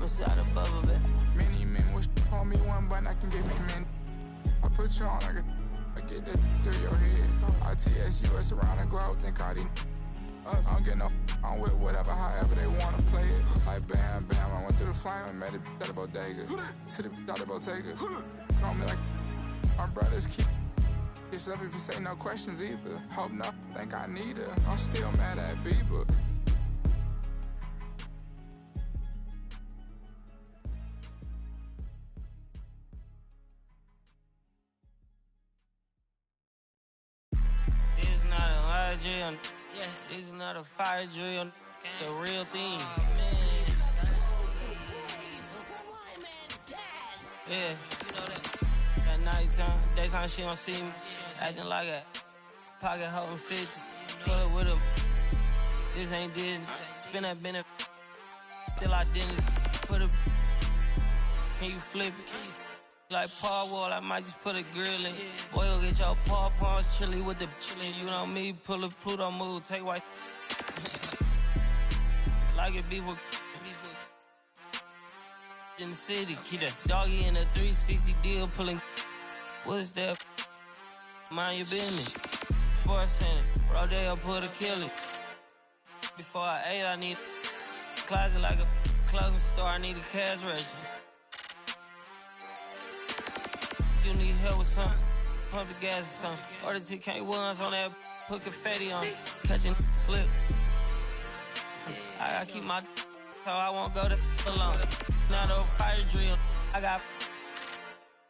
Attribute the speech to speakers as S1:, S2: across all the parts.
S1: inside the bubble, baby.
S2: Many men wish on me one button, I can get me men. I put you on like I get that through your head. ITS around the globe, think all these I don't get no on with whatever, however they wanna play it. Like bam, bam, I went through the flame and made it at the bodega. To the Bottega. Call me like my brothers keep yourself if you say no questions either. Hope not, think I need her. I'm still mad at Bieber.
S1: This not a lie drill. Yeah, this is not a fire drill. The real thing. Yeah, you know that. At nighttime, daytime she don't see me. Acting like a pocket holding 50. Pull it with a. This ain't Disney. Spin that benefit. Still identity. Put a. Can you flip it? Like Paul Wall, I might just put a grill in. Boy, go get your paw paws chili with the chili. You know me, pull a Pluto move, take white. Like it beef with in the city. Keep that doggy in a 360 deal, pulling. What's that? Mind your business. Sports Center, Rodeo, put a kill it. Before I ate, I need a closet like a clothing store. I need a cash register. You need help with something, pump the gas or something. Order TK1s on that, put confetti on it. Catching slip. I gotta keep my so I won't go to alone. Now the fire drill, I got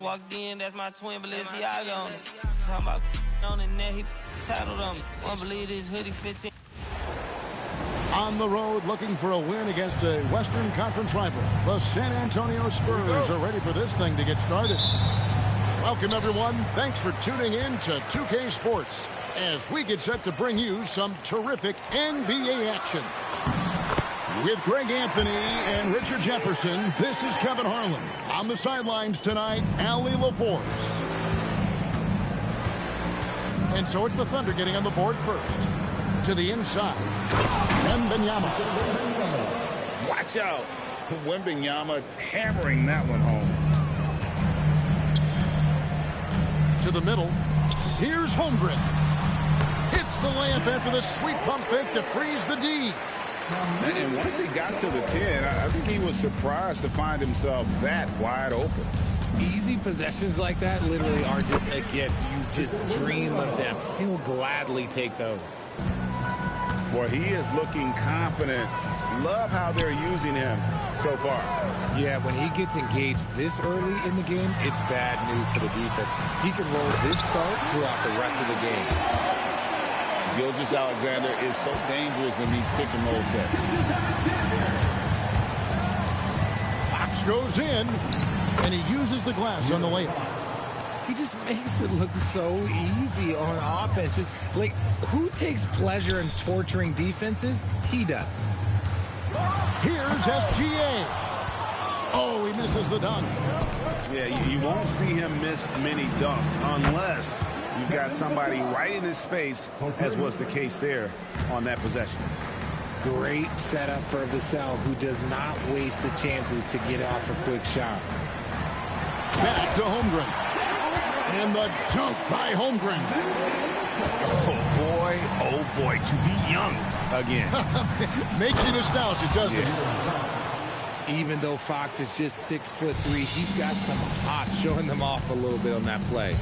S1: walked in, that's my twin Balenciaga on it. Talking about on the net, he tattled on me. Won't believe this hoodie 15.
S3: On the road, looking for a win against a Western Conference rival. The San Antonio Spurs are ready for this thing to get started. Welcome, everyone. Thanks for tuning in to 2K Sports as we get set to bring you some terrific NBA action. With Greg Anthony and Richard Jefferson, this is Kevin Harlan. On the sidelines tonight, Allie LaForce. And so it's the Thunder getting on the board first. To the inside, Wembanyama.
S4: Watch out. Wembanyama hammering that one home.
S3: To the middle. Here's Holmgren. Hits the layup after the sweet pump fake to freeze the D.
S4: And once he got to the 10, I think he was surprised to find himself that wide open.
S5: Easy possessions like that literally are just a gift. You just dream of them. He'll gladly take those.
S4: Well, he is looking confident. Love how they're using him so far.
S5: Yeah, when he gets engaged this early in the game, it's bad news for the defense. He can roll this start throughout the rest of the game.
S4: Gilgeous-Alexander is so dangerous in these pick and roll sets.
S3: Fox goes in, and he uses the glass on the layup.
S5: He just makes it look so easy on offense. Just, like, who takes pleasure in torturing defenses? He does.
S3: Here's SGA. Oh, he misses the dunk.
S4: Yeah, you won't see him miss many dunks unless you've got somebody right in his face, as was the case there on that possession.
S5: Great setup for Vassell, who does not waste the chances to get off a quick shot.
S3: Back to Holmgren. And the dunk by Holmgren.
S4: Oh boy, to be young again.
S3: Makes you nostalgic, doesn't it?
S5: Even though Fox is just 6'3", he's got some hop, showing them off a little bit on that play.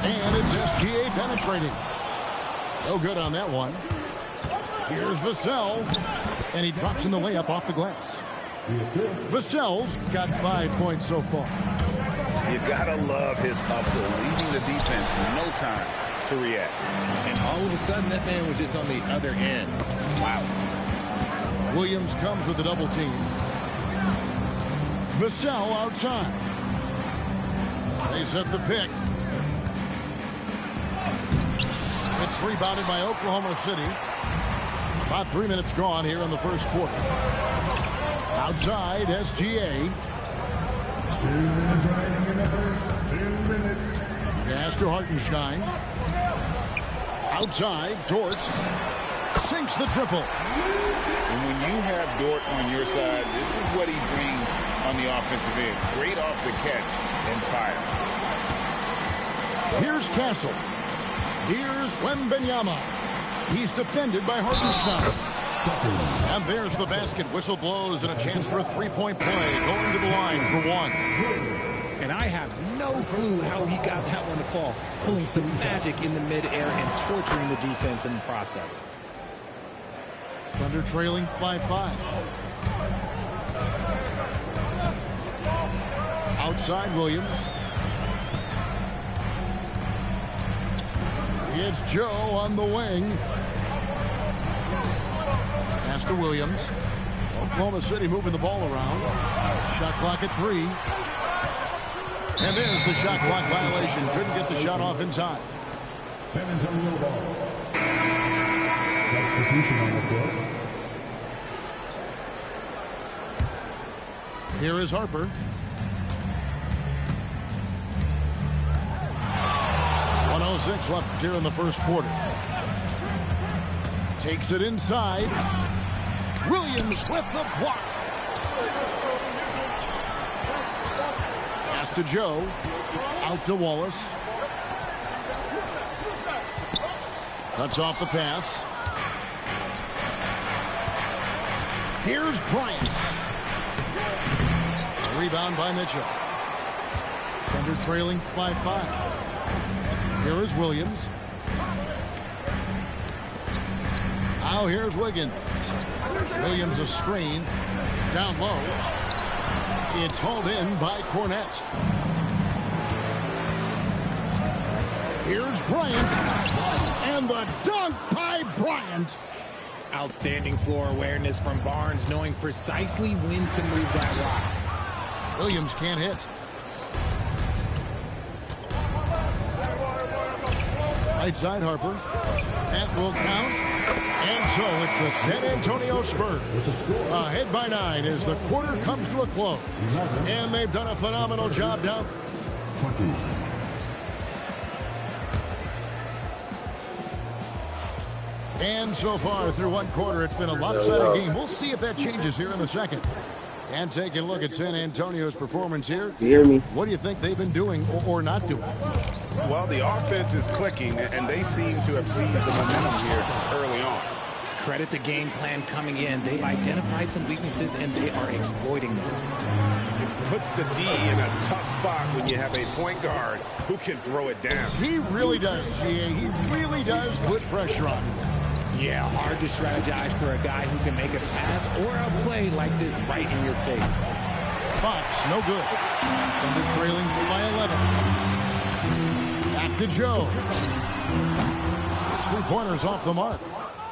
S3: And it's SGA penetrating. No good on that one. Here's Vassell. And he drops in the layup off the glass. Vassell's got 5 points so far.
S4: You gotta love his hustle, leaving the defense no time to react.
S5: And all of a sudden, that man was just on the other end. Wow.
S3: Williams comes with a double team. Vassell outside. They set the pick. It's rebounded by Oklahoma City. About 3 minutes gone here in the first quarter. Outside, SGA.
S6: 2 minutes remaining in the first. 2 minutes.
S3: Pass to Hartenstein. Outside, Dort sinks the triple.
S4: And when you have Dort on your side, this is what he on the offensive end. Great off the catch and fire.
S3: Here's Castle. Here's Wembenyama. He's defended by Hartenstein. And there's the basket. Whistle blows and a chance for a three-point play. Going to the line for one.
S5: And I have no clue how he got that one to fall. Pulling some magic in the midair and torturing the defense in the process.
S3: Thunder trailing by 5. Outside Williams. It's Joe on the wing. Pass to Williams. Oklahoma City moving the ball around. Shot clock at 3. And there's the shot clock violation. Couldn't get the shot off in time.
S6: San Antonio ball. Substitution on the court.
S3: Here is Harper. .106 left here in the first quarter. Takes it inside. Williams with the block. Pass to Joe. Out to Wallace. Cuts off the pass. Here's Bryant. Rebound by Mitchell. Thunder trailing by 5. Here is Williams. Now here's Wiggins. Williams a screen. Down low. It's hauled in by Cornette. Here's Bryant. And the dunk by Bryant.
S5: Outstanding floor awareness from Barnes, knowing precisely when to move that rock.
S3: Williams can't hit. Right side Harper. That will count. And so it's the San Antonio Spurs ahead by 9 as the quarter comes to a close. And they've done a phenomenal job down.
S6: 20.
S3: And so far through one quarter, it's been a lopsided game. We'll see if that changes here in the second. And taking a look at San Antonio's performance here.
S7: You hear me?
S3: What do you think they've been doing or not doing?
S4: Well, the offense is clicking, and they seem to have seized the momentum here early on.
S5: Credit the game plan coming in. They've identified some weaknesses, and they are exploiting them.
S4: It puts the D in a tough spot when you have a point guard who can throw it down.
S3: He really does, GA. He really does put pressure on him.
S5: Yeah, hard to strategize for a guy who can make a pass or a play like this right in your face.
S3: Fox, no good. Thunder trailing by 11. Back to Joe. It's 3-pointers off the mark.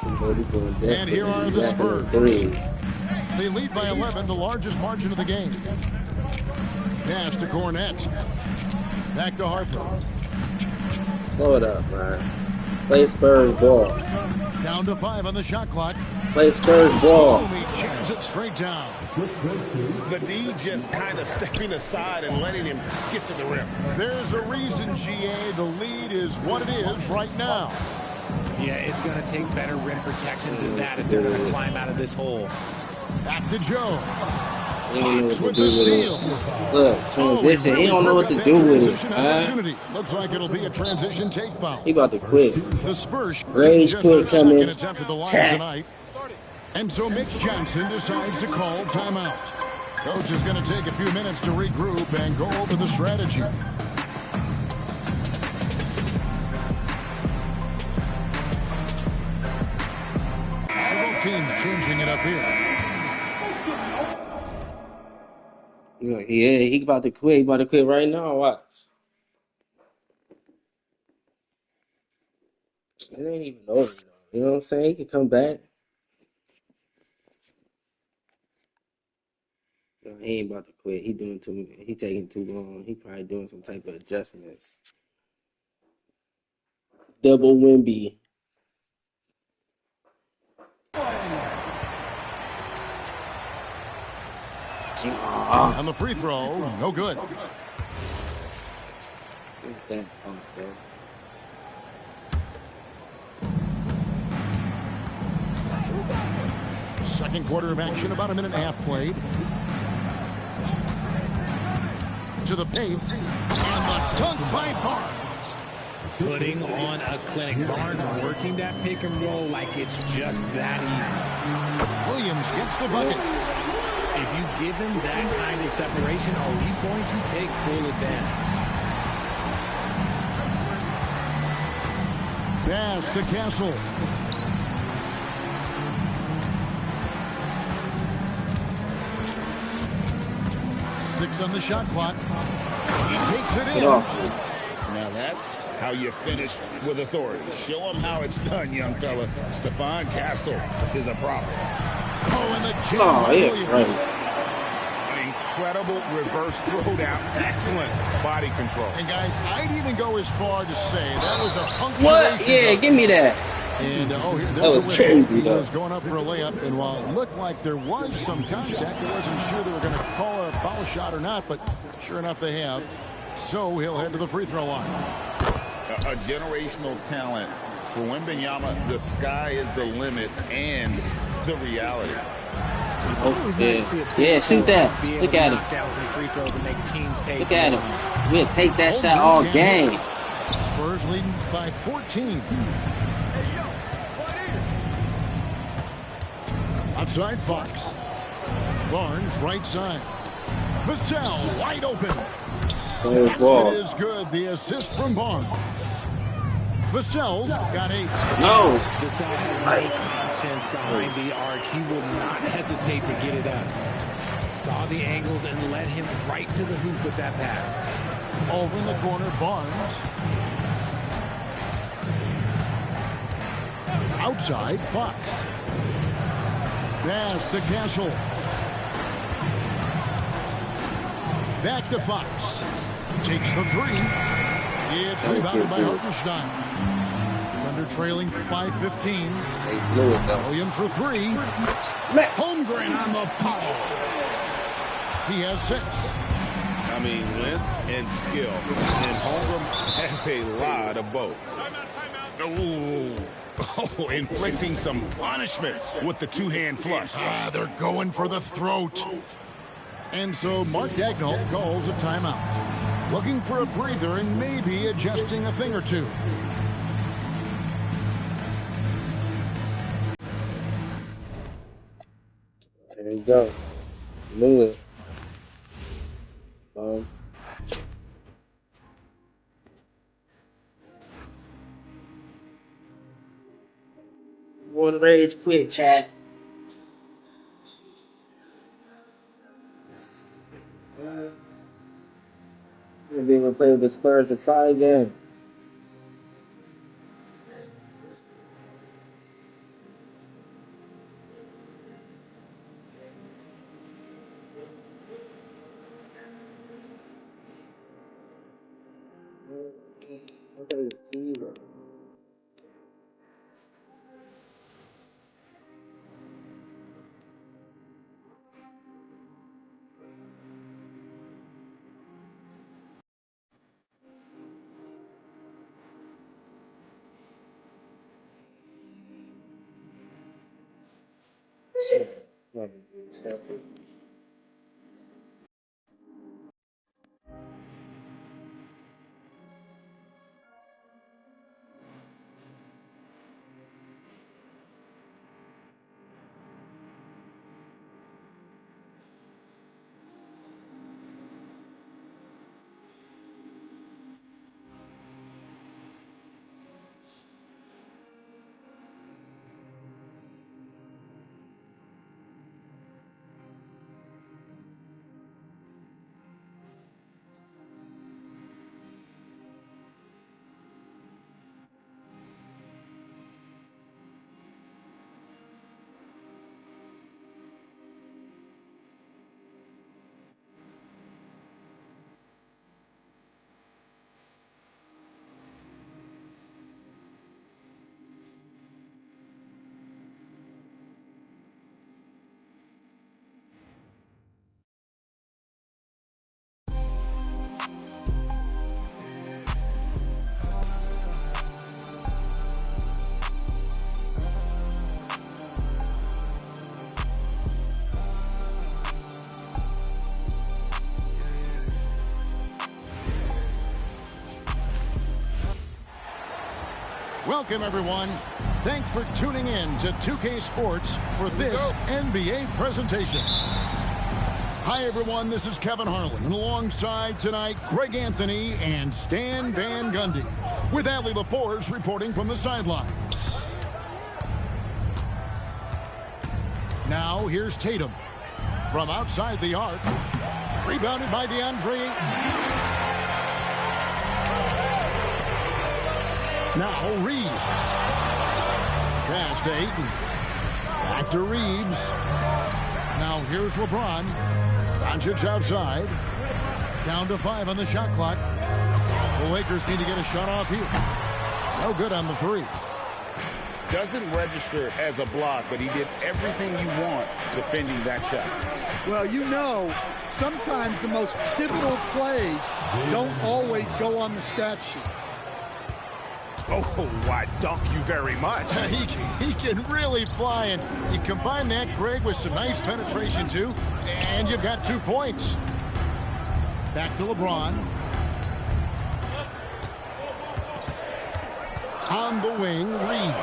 S3: And here are the Spurs. They lead by 11, the largest margin of the game. Pass to Cornette. Back to Harper.
S7: Slow it up, man. Play Spurs ball.
S3: Down to 5 on the shot clock.
S7: Play Spurs ball.
S3: He jams it straight down.
S4: The D just kind of stepping aside and letting him get to the rim.
S3: There's a reason, GA. The lead is what it is right now.
S5: Yeah, it's going to take better rim protection than that if they're going to climb out of this hole.
S3: Back to Joe.
S7: He don't know what to
S3: With
S7: do
S3: the
S7: with
S3: steal.
S7: it. Look, transition. He don't know what to do with it.
S3: Looks like it'll be a transition take foul.
S7: He about to quit.
S3: The Spurs
S7: Rage
S3: just
S7: quit
S3: their second
S7: coming.
S3: attempt at the line
S7: Chat.
S3: tonight. And so Mitch Johnson decides to call timeout. Coach is going to take a few minutes to regroup and go over the strategy. Several teams changing it up here.
S7: Yeah, he about to quit. He about to quit right now. Watch. It ain't even over, though. You know what I'm saying? He can come back. No, he ain't about to quit. He taking too long. He probably doing some type of adjustments. Double Wimby.
S3: On the free throw, no good.
S7: That pumps, though.
S3: Second quarter of action, about a minute and a half played. to the paint. And the dunk by Barnes.
S5: Putting on a clinic. Barnes working that pick and roll like it's just that easy.
S3: Williams gets the bucket.
S5: If you give him that kind of separation, he's going to take full advantage.
S3: Pass to Castle. Six on the shot clock. He takes it in.
S4: Now that's how you finish with authority. Show him how it's done, young fella. Stephon Castle is a problem.
S3: And the jam.
S7: Right.
S4: An incredible reverse throwdown. Excellent body control.
S3: And guys, I'd even go as far to say that was a punctuation.
S7: What? Yeah, give me that.
S3: And
S7: that was crazy.
S3: He was going up for a layup, and while it looked like there was some contact, I wasn't sure they were going to call it a foul shot or not, but sure enough they have. So he'll head to the free throw line.
S4: A generational talent. For Wembanyama, the sky is the limit and the reality.
S5: It's always nice to see a
S7: yeah, shoot that. Look at him.
S5: Down some free throws and make teams pay.
S7: Look at him. We'll take that shot all game.
S3: Spurs leading by 14. Outside Fox. Barnes right side. Vassell wide open. It is good. The assist from Barnes. Vassell's got 8.
S7: No.
S5: Vassell has no conscience behind the arc. He will not hesitate to get it up. Saw the angles and led him right to the hoop with that pass.
S3: Over in the corner, Barnes. Outside, Fox. Pass to Castle. Back to Fox. Takes the 3. It's rebounded by Hartenstein. Thunder trailing by 15. Williams for 3. Holmgren on the foul. He has 6.
S4: I mean, length and skill. And Holmgren has a lot of both. Oh, inflicting some punishment with the two-hand flush.
S3: They're going for the throat. And so Mark Daigneault calls a timeout. Looking for a breather and maybe adjusting a thing or two.
S7: There you go. Move it. One rage quit, chat. We'll be able to play with the Spurs to try again.
S3: Welcome, everyone. Thanks for tuning in to 2K Sports for this NBA presentation. Hi, everyone. This is Kevin Harlan, and alongside tonight, Greg Anthony and Stan Van Gundy, with Allie LaForce reporting from the sidelines. Now, here's Tatum. From outside the arc, rebounded by DeAndre Ayton. Now, Reeves. Pass to Ayton. Back to Reeves. Now, here's LeBron. Doncic outside. Down to 5 on the shot clock. The Lakers need to get a shot off here. No good on the 3.
S4: Doesn't register as a block, but he did everything you want defending that shot.
S8: Well, you know, sometimes the most pivotal plays don't always go on the stat sheet.
S4: Oh, why, dunk you very much.
S3: He can really fly, and you combine that, Greg, with some nice penetration, too, and you've got 2 points. Back to LeBron. On the wing, Reed.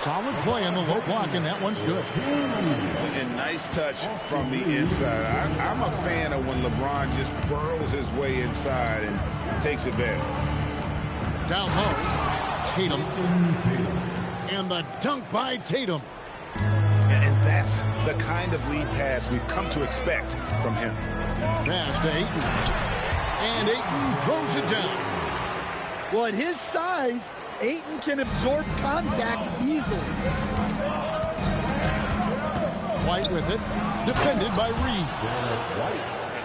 S3: Solid play on the low block, and that one's good.
S4: And nice touch from the inside. I'm a fan of when LeBron just burrows his way inside and takes advantage.
S3: Down low, Tatum. And the dunk by Tatum.
S4: And that's the kind of lead pass we've come to expect from him.
S3: Pass to Ayton. And Ayton throws it down.
S8: Well, at his size, Ayton can absorb contact easily.
S3: White with it. Defended by Reed.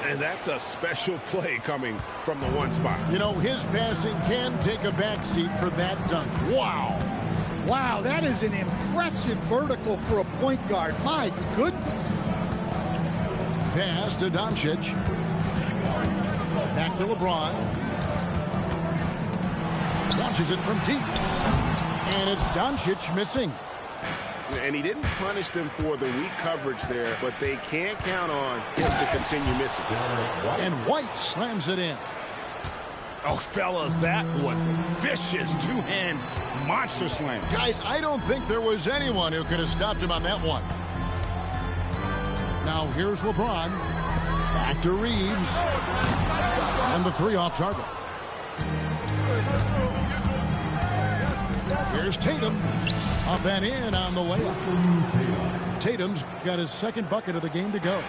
S4: And that's a special play coming from the one spot.
S3: You know, his passing can take a backseat for that dunk. Wow.
S8: Wow, that is an impressive vertical for a point guard. My goodness.
S3: Pass to Doncic. Back to LeBron. Launches it from deep. And it's Doncic missing.
S4: And he didn't punish them for the weak coverage there, but they can't count on him to continue missing.
S3: And White slams it in.
S4: Oh, fellas, that was a vicious two-hand monster slam.
S3: Guys, I don't think there was anyone who could have stopped him on that one. Now, here's LeBron. Back to Reeves. And the 3 off target. Here's Tatum. Up and in on the layup. Tatum's got his 2nd bucket of the game to go.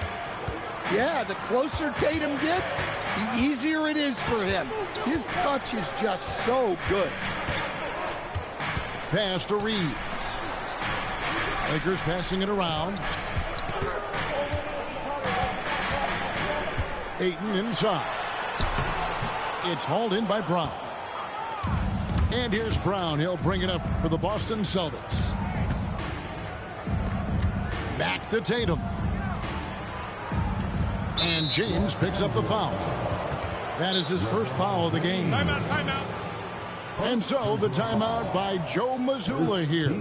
S8: Yeah, the closer Tatum gets, the easier it is for him. His touch is just so good.
S3: Pass to Reeves. Lakers passing it around. Ayton inside. It's hauled in by Brown. And here's Brown. He'll bring it up for the Boston Celtics. Back to Tatum. And James picks up the foul. That is his first foul of the game.
S6: Timeout, timeout.
S3: And so the timeout by Joe Mazzulla here.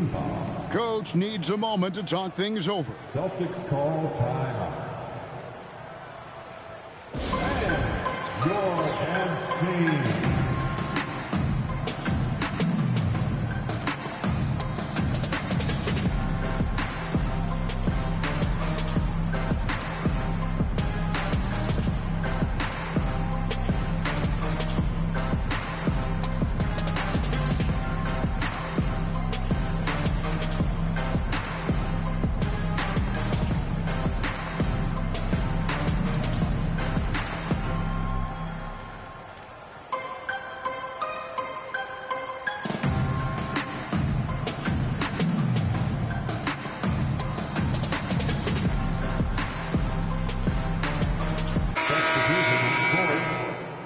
S3: Coach needs a moment to talk things over.
S6: Celtics call timeout. And your MC.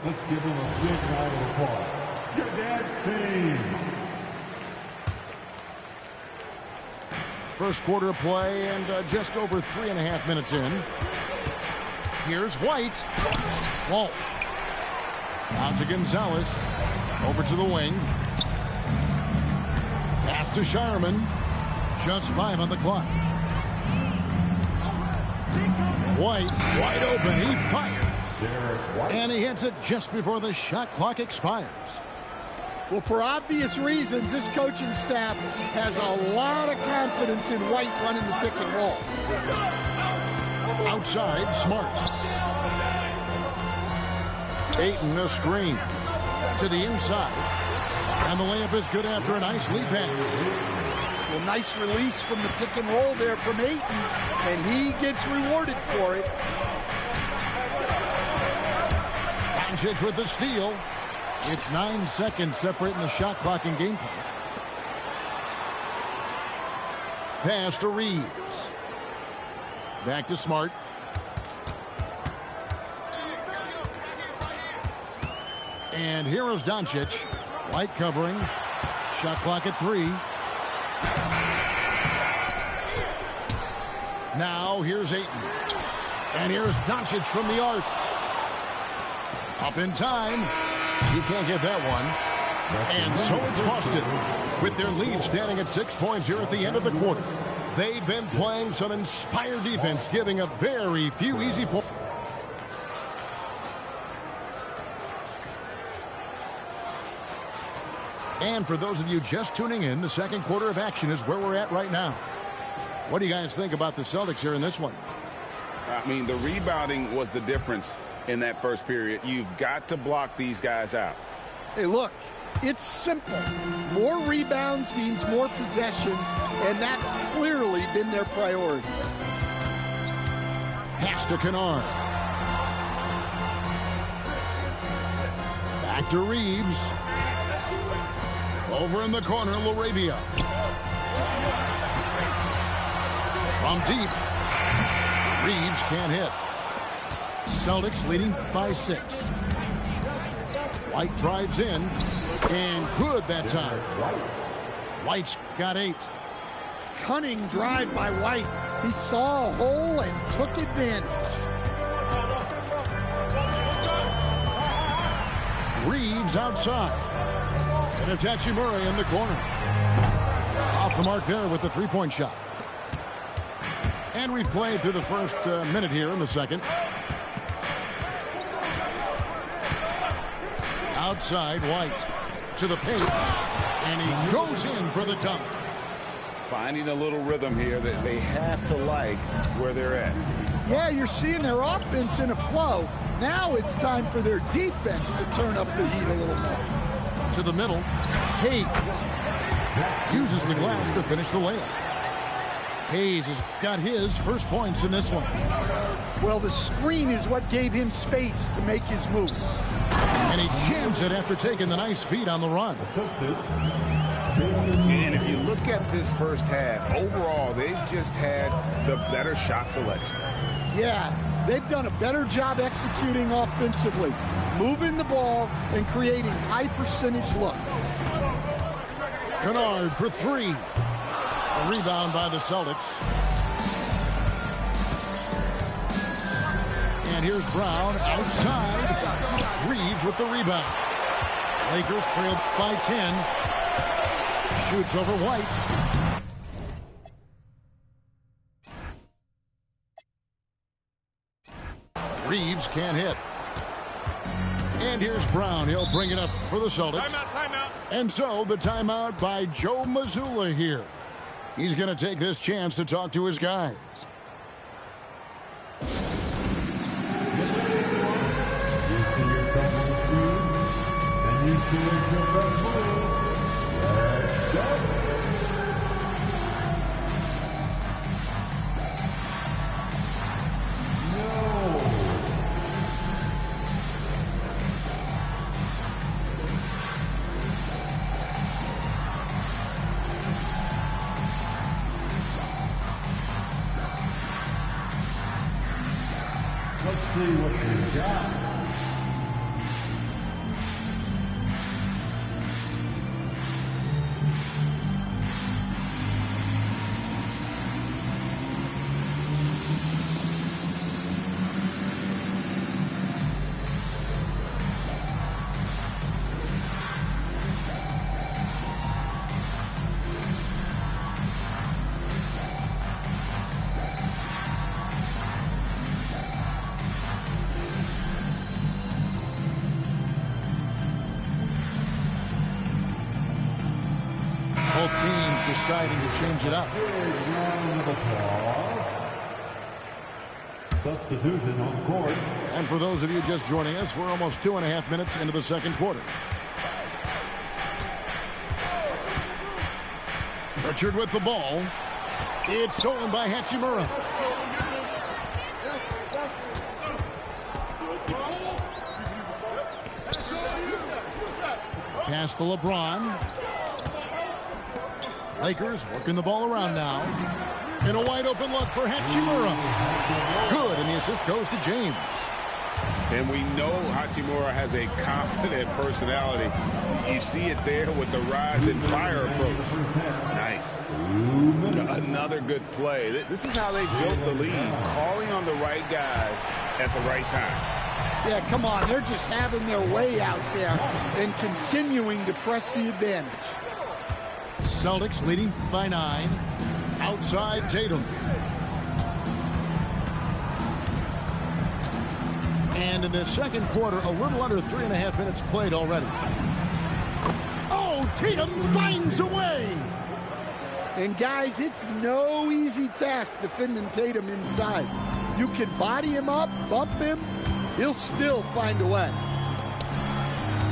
S6: Let's give him a big round of applause. Your dad's team.
S3: First quarter of play and just over 3.5 minutes in. Here's White. Walt. Out to Gonzalez. Over to the wing. Pass to Shireman. Just 5 on the clock. White wide open. He fires. And he hits it just before the shot clock expires.
S8: Well, for obvious reasons, this coaching staff has a lot of confidence in White running the pick and roll.
S3: Outside, Smart. Ayton a screen. To the inside. And the layup is good after a nice lead pass.
S8: Well, nice release from the pick and roll there from Ayton, and he gets rewarded for it.
S3: Doncic with the steal. It's 9 seconds separating the shot clock and game clock. Pass to Reeves. Back to Smart. And here is Doncic. White covering. Shot clock at 3. Now here's Ayton. And here's Doncic from the arc. Up in time. He can't get that one. And so it's Boston. With their lead standing at 6 points here at the end of the quarter. They've been playing some inspired defense, giving up very few easy points. And for those of you just tuning in, the second quarter of action is where we're at right now. What do you guys think about the Celtics here in this one?
S4: I mean, the rebounding was the difference in that first period. You've got to block these guys out.
S8: Hey, look, it's simple. More rebounds means more possessions, and that's clearly been their priority.
S3: Pass to Kennard. Back to Reeves. Over in the corner, Laravia. From deep. Reeves can't hit. Celtics leading by 6. White drives in. And good that time. White's got 8.
S8: Cunning drive by White. He saw a hole and took advantage.
S3: Reeves outside. And it's Hachimura in the corner. Off the mark there with the three-point shot. And we've played through the first minute here in the second. Outside, White to the paint. And he goes in for the dunk.
S4: Finding a little rhythm here that they have to like where they're at.
S8: Yeah, you're seeing their offense in a flow. Now it's time for their defense to turn up the heat a little more.
S3: To the middle. Hayes uses the glass to finish the layup. Hayes has got his first points in this one.
S8: Well, the screen is what gave him space to make his move.
S3: And he jams it after taking the nice feed on the run.
S4: And if you look at this first half, overall, they've just had the better shot selection.
S8: Yeah, they've done a better job executing offensively, moving the ball and creating high percentage looks.
S3: Kennard for 3. A rebound by the Celtics. And here's Brown outside. Reeves with the rebound. Lakers trail by 10. Shoots over White. Reeves can't hit. And here's Brown. He'll bring it up for the Celtics.
S6: Timeout.
S3: And so the timeout by Joe Mazzulla here. He's going to take this chance to talk to his guys.
S6: Let's see what we got.
S3: Both teams deciding to change it up.
S6: Substitution on the court.
S3: And for those of you just joining us, we're almost 2.5 minutes into the second quarter. Richard with the ball. It's stolen by Hachimura. Pass to LeBron. Lakers working the ball around now. And a wide open look for Hachimura. Good, and the assist goes to James.
S4: And we know Hachimura has a confident personality. You see it there with the rise and fire approach. Nice. Another good play. This is how they built the lead, calling on the right guys at the right time.
S8: Yeah, come on. They're just having their way out there and continuing to press the advantage.
S3: Celtics leading by 9. Outside Tatum. And in the second quarter, a little under 3.5 minutes played already. Oh, Tatum finds a way.
S8: And guys, it's no easy task defending Tatum inside. You can body him up, bump him, he'll still find a way.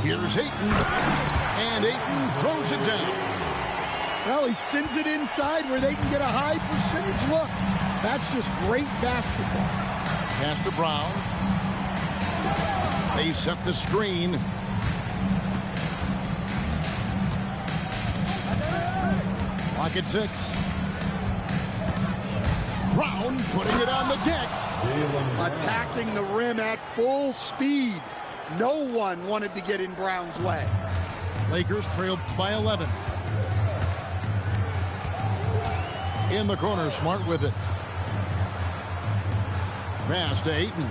S3: Here's Ayton. And Ayton throws it down.
S8: Well, he sends it inside where they can get a high percentage look. That's just great basketball.
S3: Pass to Brown. They set the screen. Clock at 6. Brown putting it on the deck.
S8: Attacking the rim at full speed. No one wanted to get in Brown's way.
S3: Lakers trail by 11. In the corner, Smart with it. Pass to Ayton.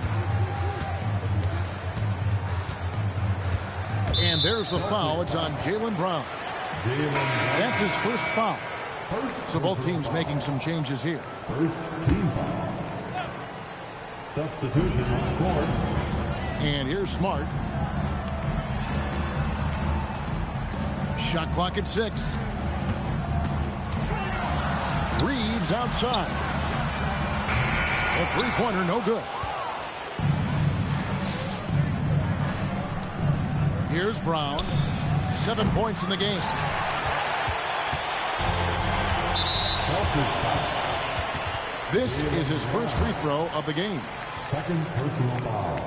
S3: And there's the foul. It's on Jaylen Brown. That's his first foul. So both teams making some changes here.
S6: First team foul. Substitution on the court.
S3: And here's Smart. Shot clock at 6. Reeves outside. A three-pointer, no good. Here's Brown. 7 points in the game. This is his first free throw of the game.
S6: Second personal foul.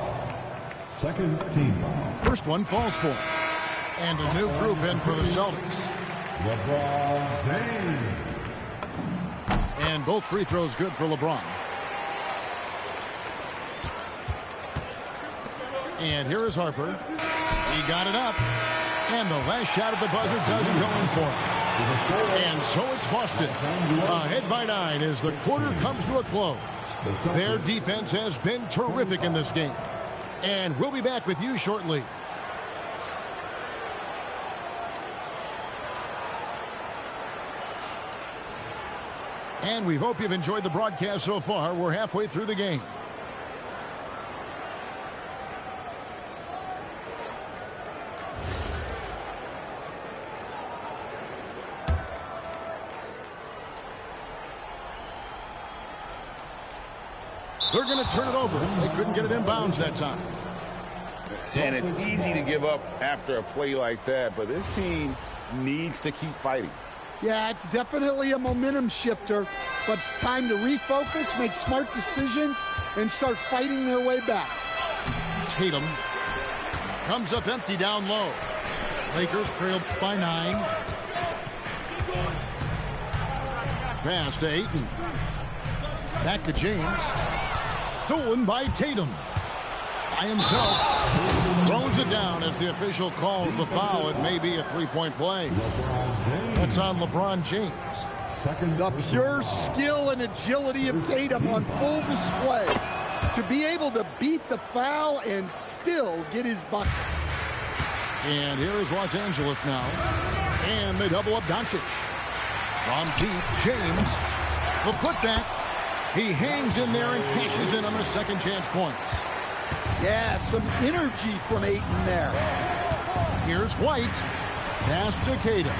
S6: Second team foul.
S3: First one falls for him. And a new group in for the Celtics.
S6: LeBron James.
S3: And both free throws good for LeBron. And here is Harper. He got it up. And the last shot at the buzzer doesn't go in for him. And so it's Boston. Ahead by 9 as the quarter comes to a close. Their defense has been terrific in this game. And we'll be back with you shortly. And we hope you've enjoyed the broadcast so far. We're halfway through the game. They're going to turn it over. They couldn't get it in bounds that time.
S4: And it's easy to give up after a play like that, but this team needs to keep fighting.
S8: Yeah, it's definitely a momentum shifter, but it's time to refocus, make smart decisions, and start fighting their way back.
S3: Tatum comes up empty down low. Lakers trail by 9. Pass to Ayton. Back to James. Stolen by Tatum. By himself. Throws it down as the official calls the foul. It may be a three-point play. That's on LeBron James.
S8: The pure skill and agility of Tatum on full display. To be able to beat the foul and still get his bucket.
S3: And here is Los Angeles now. And they double up Doncic. From deep, James. The putback. He hangs in there and cashes in on the second chance points.
S8: Yeah, some energy from Ayton there.
S3: Here's White. Pass to Tatum.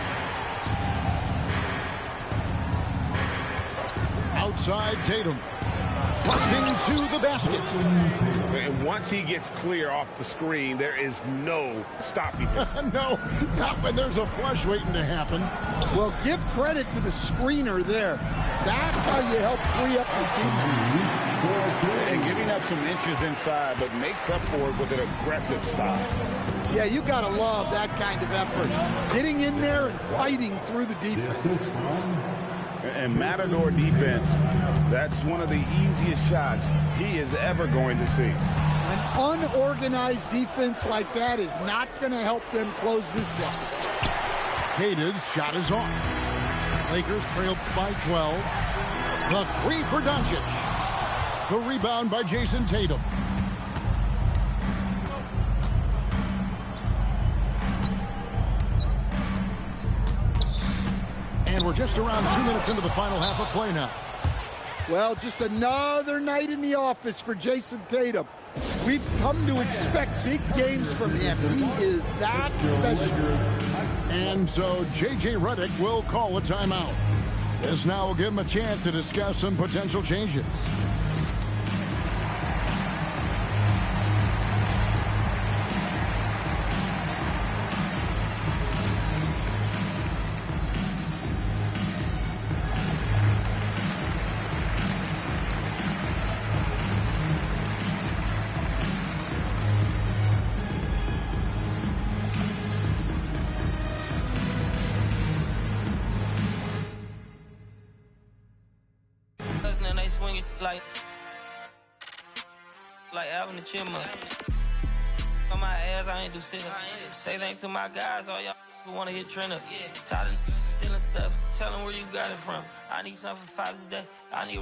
S3: outside Tatum. Dropping to the basket.
S4: And once he gets clear off the screen, there is no stopping him.
S3: No, not when there's a flush waiting to happen.
S8: Well, give credit to the screener there. That's how you help free up your teammates.
S4: And giving up some inches inside, but makes up for it with an aggressive stop.
S8: Yeah, you got to love that kind of effort. Getting in there and fighting through the defense.
S4: And Matador defense, that's one of the easiest shots he is ever going to see.
S8: An unorganized defense like that is not going to help them close this deficit.
S3: Kata's shot is off. Lakers trail by 12. The three for Doncic. The rebound by Jason Tatum. And we're just around 2 minutes into the final half of play now.
S8: Well, just another night in the office for Jason Tatum. We've come to expect big games from him. He is that special.
S3: And so J.J. Redick will call a timeout. This now will give him a chance to discuss some potential changes.
S1: And they swing it like Alvin the Chipmunk. On my ass, I ain't do shit. Say thanks to my guys, all y'all who wanna hit trend up. Tired of stealing stuff. Tell them where you got it from. I need something for Father's Day. I need